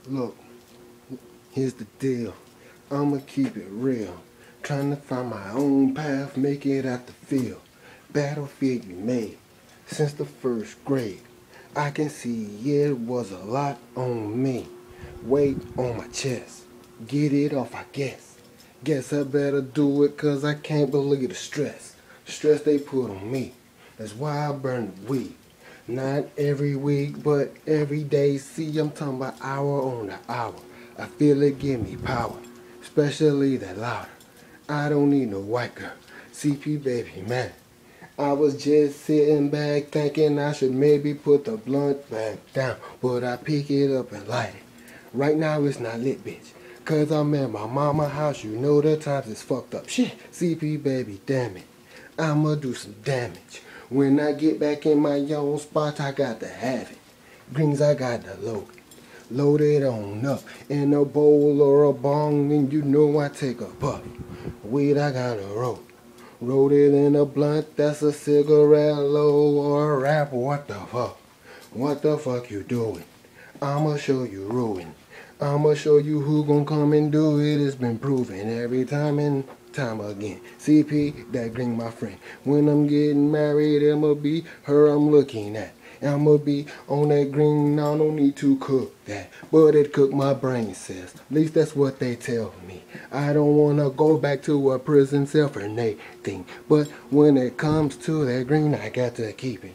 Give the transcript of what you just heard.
Look, here's the deal. I'ma keep it real. Trying to find my own path, make it out the field. Battlefield you made since the first grade. I can see it was a lot on me. Weight on my chest. Get it off, I guess. Guess I better do it cause I can't believe the stress. Stress they put on me. That's why I burn the weed. Not every week, but every day. See, I'm talking about hour on the hour. I feel it give me power, especially that louder. I don't need no white girl, CP baby, man. I was just sitting back thinking I should maybe put the blunt back down, but I pick it up and light it. Right now it's not lit, bitch, cause I'm at my mama house, you know the times is fucked up. Shit, CP baby, damn it, I'ma do some damage. When I get back in my own spot, I got to have it. Greens, I got to load it. Load it on up in a bowl or a bong, and you know I take a puff. Weed, I got to roll. Rolled it in a blunt, that's a cigarette low or a rap. What the fuck? What the fuck you doing? I'ma show you ruin. I'ma show you who gon' come and do it. It's been proven every time and time again. CP, that green, my friend. When I'm getting married, I'ma be her I'm looking at. I'ma be on that green, I don't need to cook that. But it cook my brain cells. At least that's what they tell me. I don't wanna go back to a prison cell for anything. But when it comes to that green, I got to keep it.